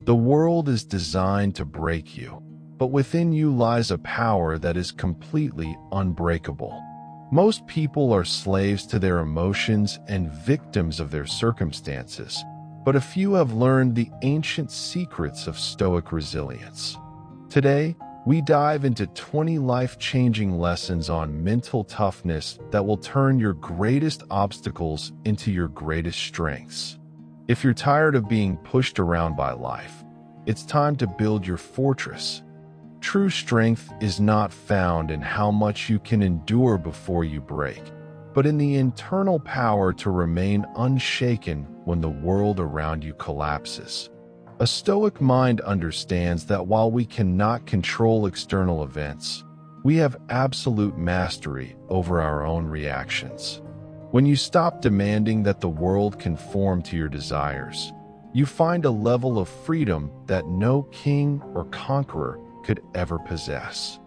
The world is designed to break you, but within you lies a power that is completely unbreakable. Most people are slaves to their emotions and victims of their circumstances, but a few have learned the ancient secrets of Stoic resilience. Today, we dive into 20 life-changing lessons on mental toughness that will turn your greatest obstacles into your greatest strengths. If you're tired of being pushed around by life, it's time to build your fortress. True strength is not found in how much you can endure before you break, but in the internal power to remain unshaken when the world around you collapses. A Stoic mind understands that while we cannot control external events, we have absolute mastery over our own reactions. When you stop demanding that the world conform to your desires, you find a level of freedom that no king or conqueror could ever possess.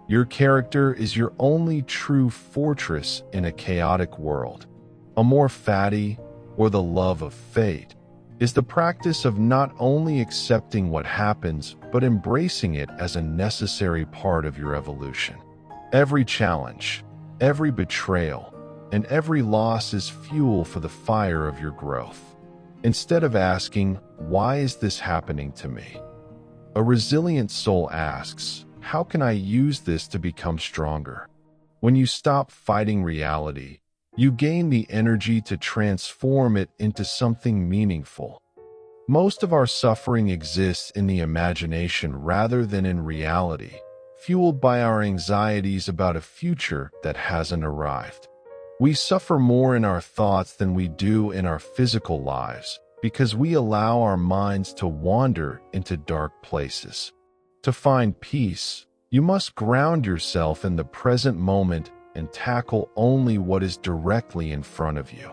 Your character is your only true fortress in a chaotic world. Amor fati, or the love of fate, is the practice of not only accepting what happens, but embracing it as a necessary part of your evolution. Every challenge, every betrayal, and every loss is fuel for the fire of your growth. Instead of asking, "Why is this happening to me?" a resilient soul asks, "How can I use this to become stronger?" When you stop fighting reality, you gain the energy to transform it into something meaningful. Most of our suffering exists in the imagination rather than in reality, fueled by our anxieties about a future that hasn't arrived. We suffer more in our thoughts than we do in our physical lives because we allow our minds to wander into dark places. To find peace, you must ground yourself in the present moment and tackle only what is directly in front of you.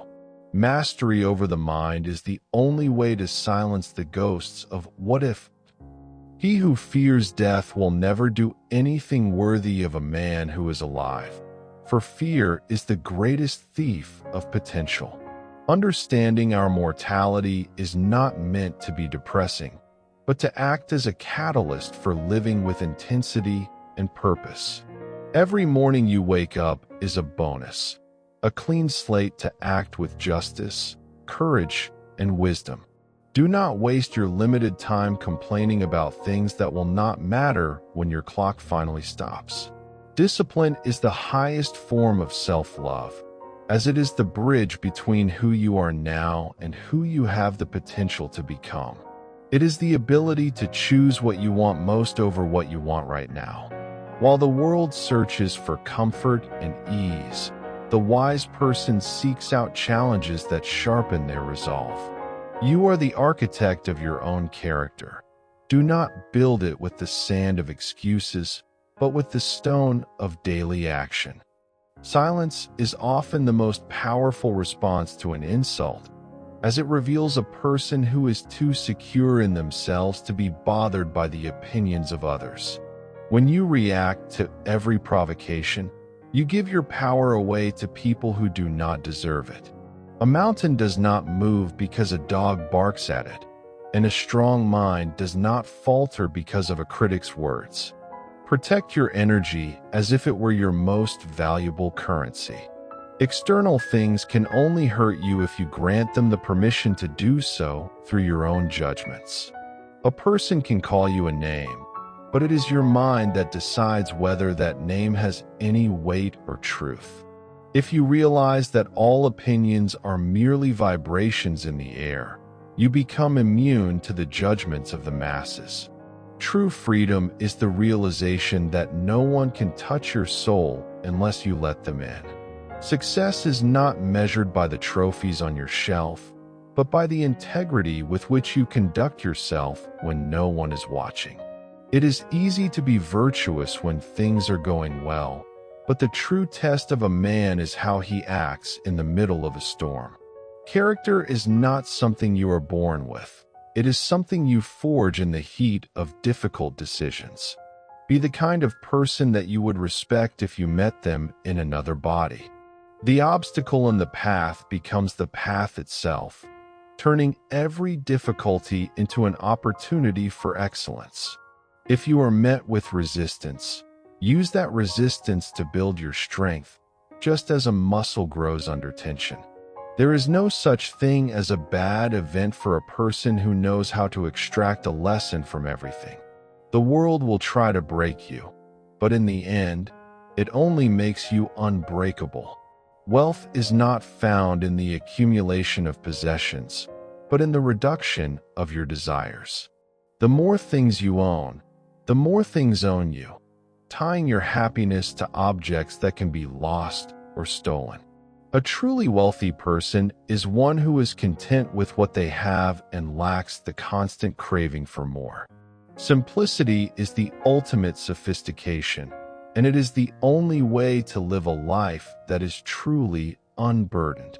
Mastery over the mind is the only way to silence the ghosts of what if. He who fears death will never do anything worthy of a man who is alive, for fear is the greatest thief of potential. Understanding our mortality is not meant to be depressing, but to act as a catalyst for living with intensity and purpose. Every morning you wake up is a bonus, a clean slate to act with justice, courage, and wisdom. Do not waste your limited time complaining about things that will not matter when your clock finally stops. Discipline is the highest form of self-love, as it is the bridge between who you are now and who you have the potential to become. It is the ability to choose what you want most over what you want right now. While the world searches for comfort and ease, the wise person seeks out challenges that sharpen their resolve. You are the architect of your own character. Do not build it with the sand of excuses, but with the stone of daily action. Silence is often the most powerful response to an insult, as it reveals a person who is too secure in themselves to be bothered by the opinions of others. When you react to every provocation, you give your power away to people who do not deserve it. A mountain does not move because a dog barks at it, and a strong mind does not falter because of a critic's words. Protect your energy as if it were your most valuable currency. External things can only hurt you if you grant them the permission to do so through your own judgments. A person can call you a name, but it is your mind that decides whether that name has any weight or truth. If you realize that all opinions are merely vibrations in the air, you become immune to the judgments of the masses. True freedom is the realization that no one can touch your soul unless you let them in. Success is not measured by the trophies on your shelf, but by the integrity with which you conduct yourself when no one is watching. It is easy to be virtuous when things are going well, but the true test of a man is how he acts in the middle of a storm. Character is not something you are born with. It is something you forge in the heat of difficult decisions. Be the kind of person that you would respect if you met them in another body. The obstacle in the path becomes the path itself. turning every difficulty into an opportunity for excellence. If you are met with resistance, use that resistance to build your strength, just as a muscle grows under tension. There is no such thing as a bad event for a person who knows how to extract a lesson from everything. The world will try to break you, but in the end, it only makes you unbreakable. Wealth is not found in the accumulation of possessions, but in the reduction of your desires. The more things you own, the more things own you, tying your happiness to objects that can be lost or stolen. A truly wealthy person is one who is content with what they have and lacks the constant craving for more. Simplicity is the ultimate sophistication, and it is the only way to live a life that is truly unburdened.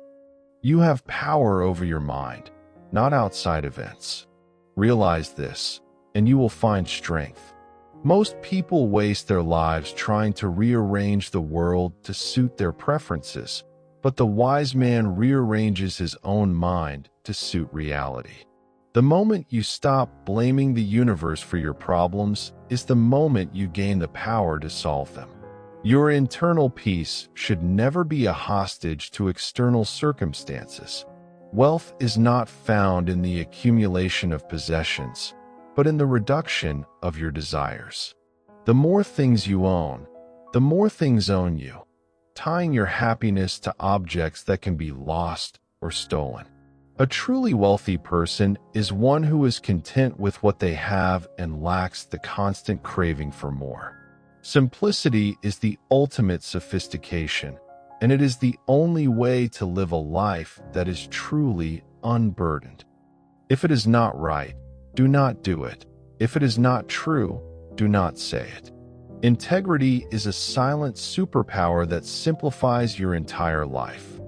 You have power over your mind, not outside events. Realize this, and you will find strength. Most people waste their lives trying to rearrange the world to suit their preferences, but the wise man rearranges his own mind to suit reality. The moment you stop blaming the universe for your problems is the moment you gain the power to solve them. Your internal peace should never be a hostage to external circumstances. Wealth is not found in the accumulation of possessions, but in the reduction of your desires. The more things you own, the more things own you, tying your happiness to objects that can be lost or stolen. A truly wealthy person is one who is content with what they have and lacks the constant craving for more. Simplicity is the ultimate sophistication, and it is the only way to live a life that is truly unburdened. If it is not right, do not do it. If it is not true, do not say it. Integrity is a silent superpower that simplifies your entire life.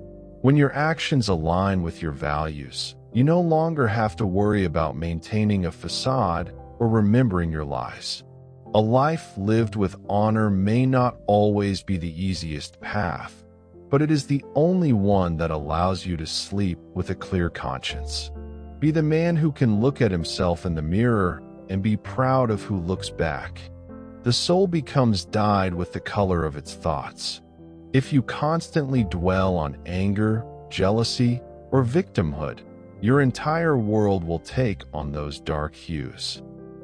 When your actions align with your values, you no longer have to worry about maintaining a facade or remembering your lies. A life lived with honor may not always be the easiest path, but it is the only one that allows you to sleep with a clear conscience. Be the man who can look at himself in the mirror and be proud of who looks back. The soul becomes dyed with the color of its thoughts. If you constantly dwell on anger, jealousy, or victimhood, your entire world will take on those dark hues.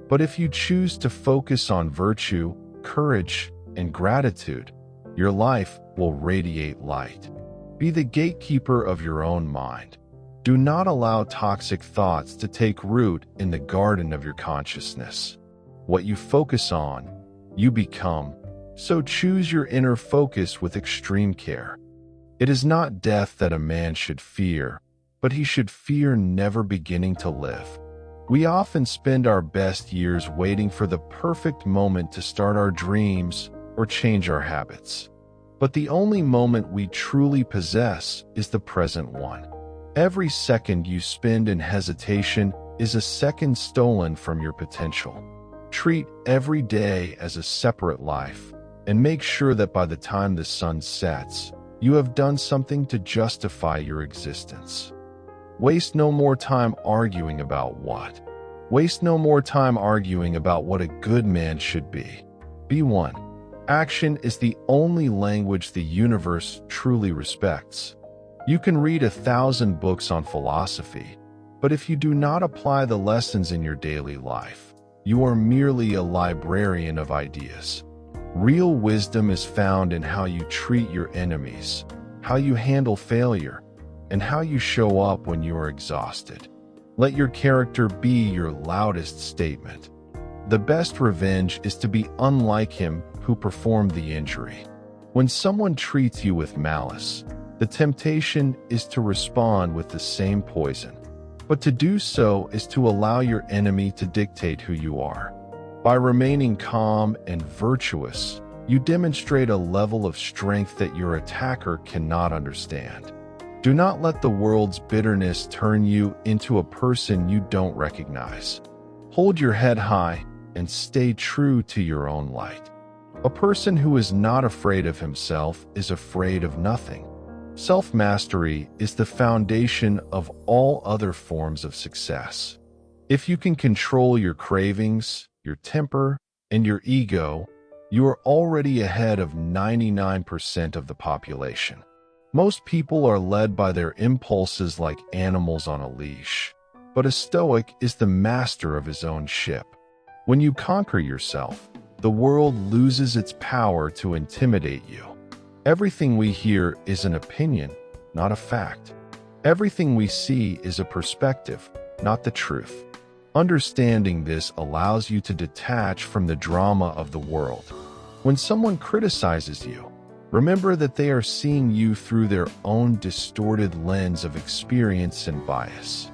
But if you choose to focus on virtue, courage, and gratitude, your life will radiate light. Be the gatekeeper of your own mind. Do not allow toxic thoughts to take root in the garden of your consciousness. What you focus on, you become, so choose your inner focus with extreme care. It is not death that a man should fear, but he should fear never beginning to live. We often spend our best years waiting for the perfect moment to start our dreams or change our habits. But the only moment we truly possess is the present one. Every second you spend in hesitation is a second stolen from your potential. Treat every day as a separate life, and make sure that by the time the sun sets, you have done something to justify your existence. Waste no more time arguing about what. Waste no more time arguing about what a good man should be. Be one. Action is the only language the universe truly respects. You can read 1,000 books on philosophy, but if you do not apply the lessons in your daily life, you are merely a librarian of ideas. Real wisdom is found in how you treat your enemies, how you handle failure, and how you show up when you are exhausted. Let your character be your loudest statement. The best revenge is to be unlike him who performed the injury. When someone treats you with malice, the temptation is to respond with the same poison. But to do so is to allow your enemy to dictate who you are. By remaining calm and virtuous, you demonstrate a level of strength that your attacker cannot understand. Do not let the world's bitterness turn you into a person you don't recognize. Hold your head high and stay true to your own light. A person who is not afraid of himself is afraid of nothing. Self-mastery is the foundation of all other forms of success. If you can control your cravings, your temper, and your ego, you are already ahead of 99% of the population. Most people are led by their impulses like animals on a leash, but a Stoic is the master of his own ship. When you conquer yourself, the world loses its power to intimidate you. Everything we hear is an opinion, not a fact. Everything we see is a perspective, not the truth. Understanding this allows you to detach from the drama of the world. When someone criticizes you, remember that they are seeing you through their own distorted lens of experience and bias.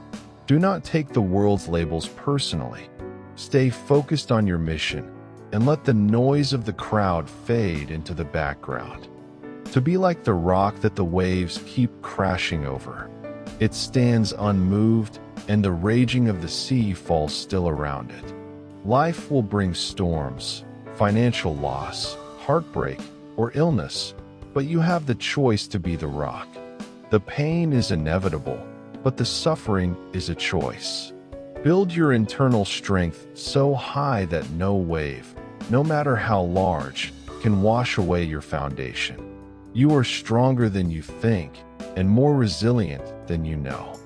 Do not take the world's labels personally. Stay focused on your mission and let the noise of the crowd fade into the background. To be like the rock that the waves keep crashing over. It stands unmoved, and the raging of the sea falls still around it. Life will bring storms, financial loss, heartbreak, or illness, but you have the choice to be the rock. The pain is inevitable, but the suffering is a choice. Build your internal strength so high that no wave, no matter how large, can wash away your foundation. You are stronger than you think and more resilient than you know.